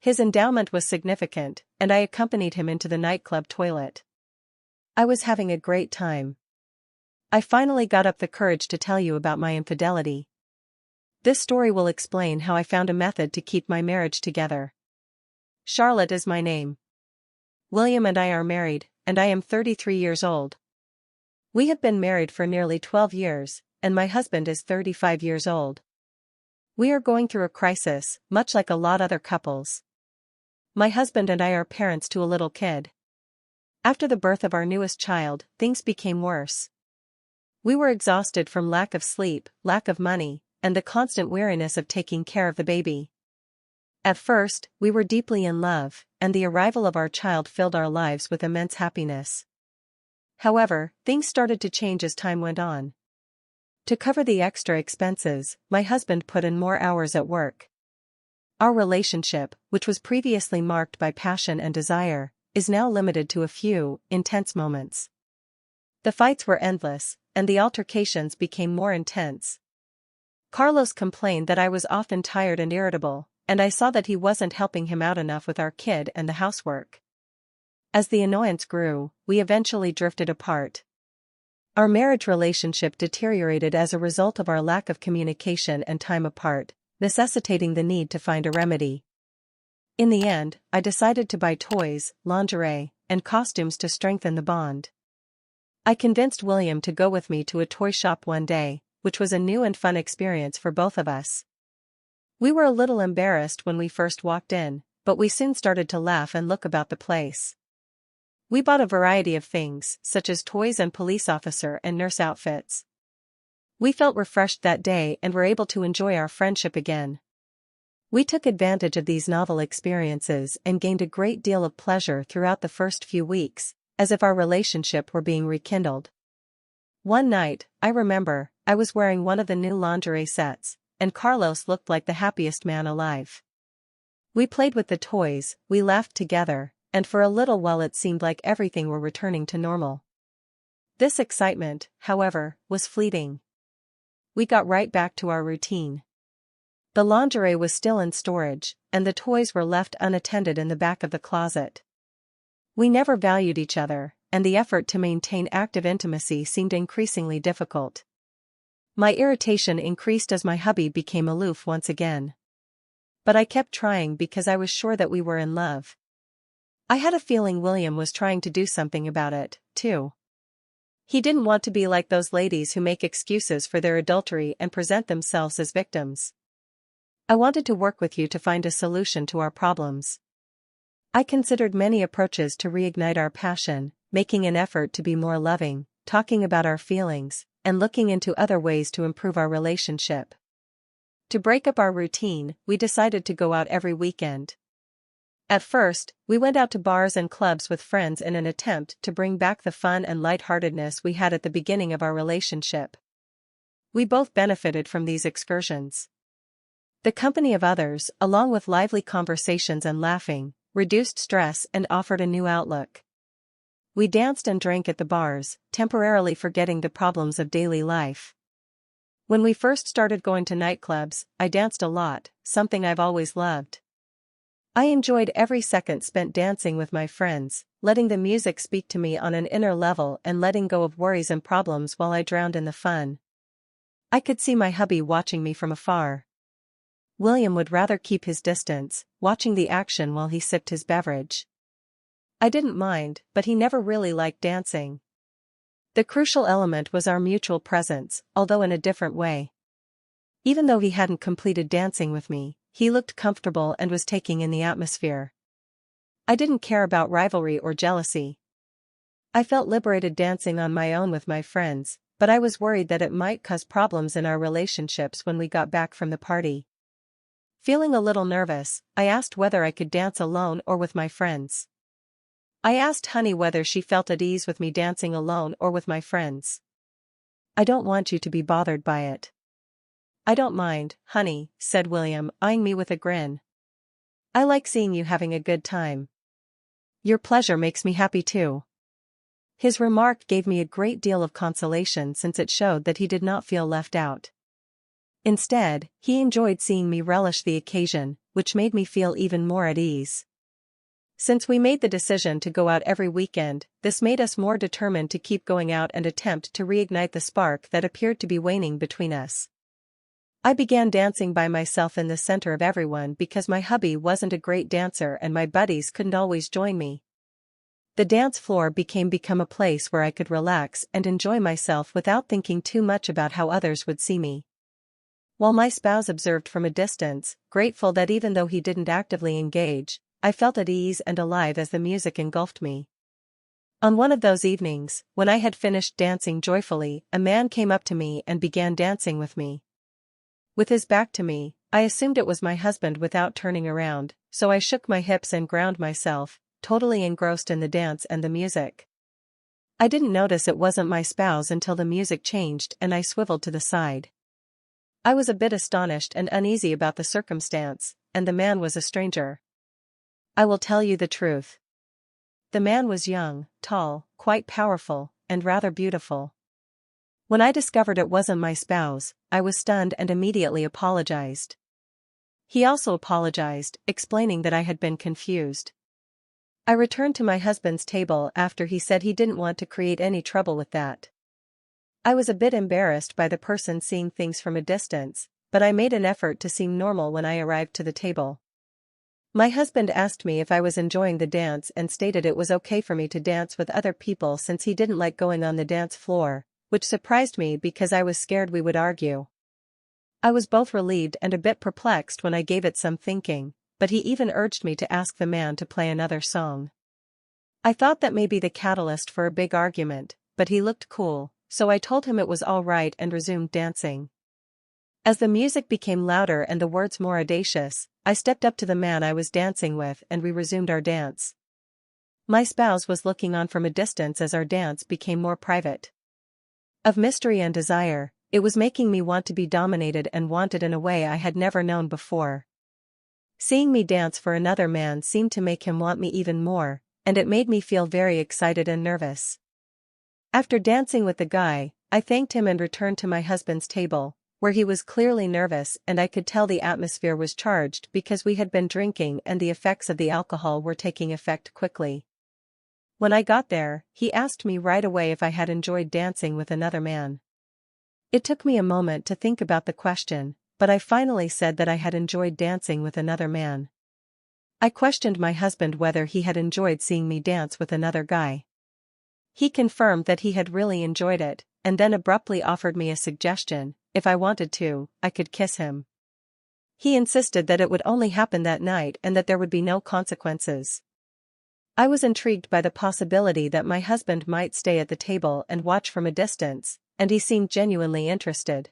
His endowment was significant, and I accompanied him into the nightclub toilet. I was having a great time. I finally got up the courage to tell you about my infidelity. This story will explain how I found a method to keep my marriage together. Charlotte is my name. William and I are married, and I am 33 years old. We have been married for nearly 12 years, and my husband is 35 years old. We are going through a crisis, much like a lot other couples. My husband and I are parents to a little kid. After the birth of our newest child, things became worse. We were exhausted from lack of sleep, lack of money, and the constant weariness of taking care of the baby. At first, we were deeply in love, and the arrival of our child filled our lives with immense happiness. However, things started to change as time went on. To cover the extra expenses, my husband put in more hours at work. Our relationship, which was previously marked by passion and desire, is now limited to a few intense moments. The fights were endless, and the altercations became more intense. Carlos complained that I was often tired and irritable, and I saw that he wasn't helping him out enough with our kid and the housework. As the annoyance grew, we eventually drifted apart. Our marriage relationship deteriorated as a result of our lack of communication and time apart, necessitating the need to find a remedy. In the end, I decided to buy toys, lingerie, and costumes to strengthen the bond. I convinced William to go with me to a toy shop one day, which was a new and fun experience for both of us. We were a little embarrassed when we first walked in, but we soon started to laugh and look about the place. We bought a variety of things, such as toys and police officer and nurse outfits. We felt refreshed that day and were able to enjoy our friendship again. We took advantage of these novel experiences and gained a great deal of pleasure throughout the first few weeks, as if our relationship were being rekindled. One night, I remember, I was wearing one of the new lingerie sets, and Carlos looked like the happiest man alive. We played with the toys, we laughed together, and for a little while it seemed like everything were returning to normal. This excitement, however, was fleeting. We got right back to our routine. The lingerie was still in storage, and the toys were left unattended in the back of the closet. We never valued each other, and the effort to maintain active intimacy seemed increasingly difficult. My irritation increased as my hubby became aloof once again. But I kept trying because I was sure that we were in love. I had a feeling William was trying to do something about it, too. He didn't want to be like those ladies who make excuses for their adultery and present themselves as victims. I wanted to work with you to find a solution to our problems. I considered many approaches to reignite our passion, making an effort to be more loving, talking about our feelings, and looking into other ways to improve our relationship. To break up our routine, we decided to go out every weekend. At first, we went out to bars and clubs with friends in an attempt to bring back the fun and lightheartedness we had at the beginning of our relationship. We both benefited from these excursions. The company of others, along with lively conversations and laughing, reduced stress and offered a new outlook. We danced and drank at the bars, temporarily forgetting the problems of daily life. When we first started going to nightclubs, I danced a lot, something I've always loved. I enjoyed every second spent dancing with my friends, letting the music speak to me on an inner level and letting go of worries and problems while I drowned in the fun. I could see my hubby watching me from afar. William would rather keep his distance, watching the action while he sipped his beverage. I didn't mind, but he never really liked dancing. The crucial element was our mutual presence, although in a different way. Even though he hadn't completed dancing with me, he looked comfortable and was taking in the atmosphere. I didn't care about rivalry or jealousy. I felt liberated dancing on my own with my friends, but I was worried that it might cause problems in our relationships when we got back from the party. Feeling a little nervous, I asked whether I could dance alone or with my friends. I asked Honey whether she felt at ease with me dancing alone or with my friends. I don't want you to be bothered by it. I don't mind, honey, said William, eyeing me with a grin. I like seeing you having a good time. Your pleasure makes me happy too. His remark gave me a great deal of consolation since it showed that he did not feel left out. Instead, he enjoyed seeing me relish the occasion, which made me feel even more at ease. Since we made the decision to go out every weekend, this made us more determined to keep going out and attempt to reignite the spark that appeared to be waning between us. I began dancing by myself in the center of everyone because my hubby wasn't a great dancer and my buddies couldn't always join me. The dance floor become a place where I could relax and enjoy myself without thinking too much about how others would see me. While my spouse observed from a distance, grateful that even though he didn't actively engage, I felt at ease and alive as the music engulfed me. On one of those evenings, when I had finished dancing joyfully, a man came up to me and began dancing with me. With his back to me, I assumed it was my husband without turning around, so I shook my hips and ground myself, totally engrossed in the dance and the music. I didn't notice it wasn't my spouse until the music changed and I swiveled to the side. I was a bit astonished and uneasy about the circumstance, and the man was a stranger. I will tell you the truth. The man was young, tall, quite powerful, and rather beautiful. When I discovered it wasn't my spouse, I was stunned and immediately apologized. He also apologized, explaining that I had been confused. I returned to my husband's table after he said he didn't want to create any trouble with that. I was a bit embarrassed by the person seeing things from a distance, but I made an effort to seem normal when I arrived to the table. My husband asked me if I was enjoying the dance and stated it was okay for me to dance with other people since he didn't like going on the dance floor, which surprised me because I was scared we would argue. I was both relieved and a bit perplexed when I gave it some thinking, but he even urged me to ask the man to play another song. I thought that may be the catalyst for a big argument, but he looked cool, so I told him it was all right and resumed dancing. As the music became louder and the words more audacious, I stepped up to the man I was dancing with and we resumed our dance. My spouse was looking on from a distance as our dance became more private. Of mystery and desire, it was making me want to be dominated and wanted in a way I had never known before. Seeing me dance for another man seemed to make him want me even more, and it made me feel very excited and nervous. After dancing with the guy, I thanked him and returned to my husband's table, where he was clearly nervous and I could tell the atmosphere was charged because we had been drinking and the effects of the alcohol were taking effect quickly. When I got there, he asked me right away if I had enjoyed dancing with another man. It took me a moment to think about the question, but I finally said that I had enjoyed dancing with another man. I questioned my husband whether he had enjoyed seeing me dance with another guy. He confirmed that he had really enjoyed it, and then abruptly offered me a suggestion: if I wanted to, I could kiss him. He insisted that it would only happen that night and that there would be no consequences. I was intrigued by the possibility that my husband might stay at the table and watch from a distance, and he seemed genuinely interested.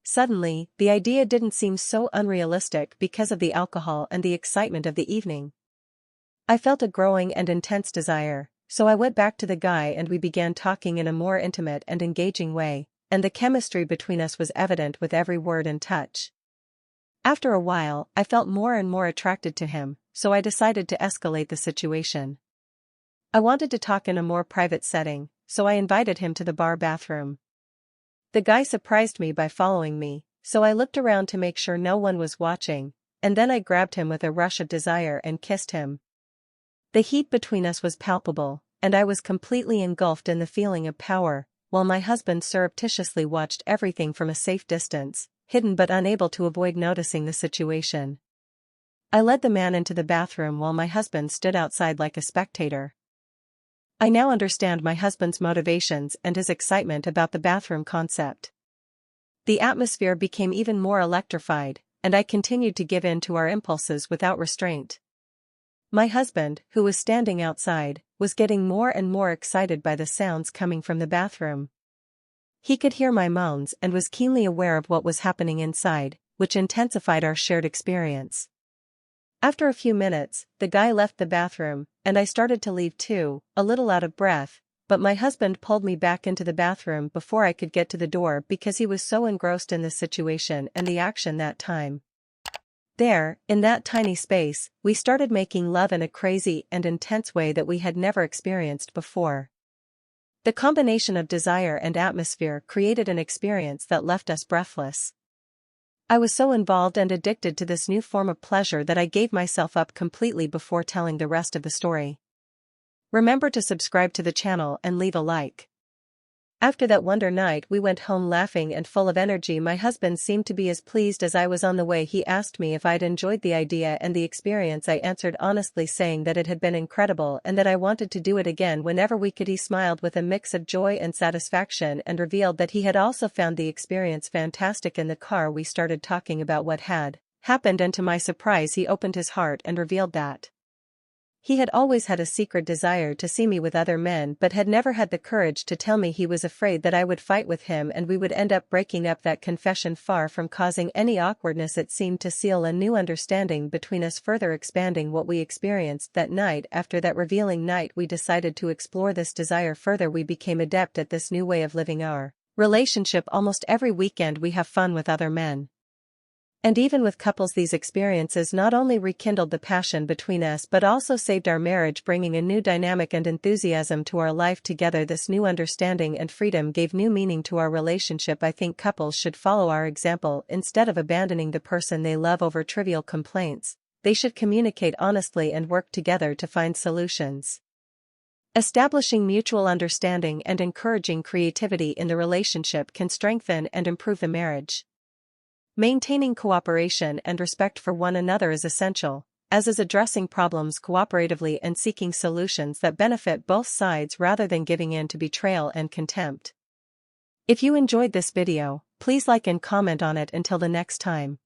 Suddenly, the idea didn't seem so unrealistic because of the alcohol and the excitement of the evening. I felt a growing and intense desire, so I went back to the guy and we began talking in a more intimate and engaging way, and the chemistry between us was evident with every word and touch. After a while, I felt more and more attracted to him, so I decided to escalate the situation. I wanted to talk in a more private setting, so I invited him to the bar bathroom. The guy surprised me by following me, so I looked around to make sure no one was watching, and then I grabbed him with a rush of desire and kissed him. The heat between us was palpable, and I was completely engulfed in the feeling of power, while my husband surreptitiously watched everything from a safe distance, hidden but unable to avoid noticing the situation. I led the man into the bathroom while my husband stood outside like a spectator. I now understand my husband's motivations and his excitement about the bathroom concept. The atmosphere became even more electrified, and I continued to give in to our impulses without restraint. My husband, who was standing outside, was getting more and more excited by the sounds coming from the bathroom. He could hear my moans and was keenly aware of what was happening inside, which intensified our shared experience. After a few minutes, the guy left the bathroom, and I started to leave too, a little out of breath, but my husband pulled me back into the bathroom before I could get to the door because he was so engrossed in the situation and the action that time. There, in that tiny space, we started making love in a crazy and intense way that we had never experienced before. The combination of desire and atmosphere created an experience that left us breathless. I was so involved and addicted to this new form of pleasure that I gave myself up completely before telling the rest of the story. Remember to subscribe to the channel and leave a like. After that wonder night we went home laughing and full of energy. My husband seemed to be as pleased as I was. On the way he asked me if I'd enjoyed the idea and the experience. I answered honestly, saying that it had been incredible and that I wanted to do it again whenever we could. He smiled with a mix of joy and satisfaction and revealed that he had also found the experience fantastic. In the car we started talking about what had happened, and to my surprise he opened his heart and revealed that he had always had a secret desire to see me with other men but had never had the courage to tell me. He was afraid that I would fight with him and we would end up breaking up. That confession, far from causing any awkwardness, it seemed to seal a new understanding between us, further expanding what we experienced that night. After that revealing night we decided to explore this desire further. We became adept at this new way of living our relationship. Almost every weekend we have fun with other men. And even with couples, these experiences not only rekindled the passion between us but also saved our marriage, bringing a new dynamic and enthusiasm to our life together. This new understanding and freedom gave new meaning to our relationship. I think couples should follow our example. Instead of abandoning the person they love over trivial complaints, they should communicate honestly and work together to find solutions. Establishing mutual understanding and encouraging creativity in the relationship can strengthen and improve the marriage. Maintaining cooperation and respect for one another is essential, as is addressing problems cooperatively and seeking solutions that benefit both sides rather than giving in to betrayal and contempt. If you enjoyed this video, please like and comment on it. Until the next time.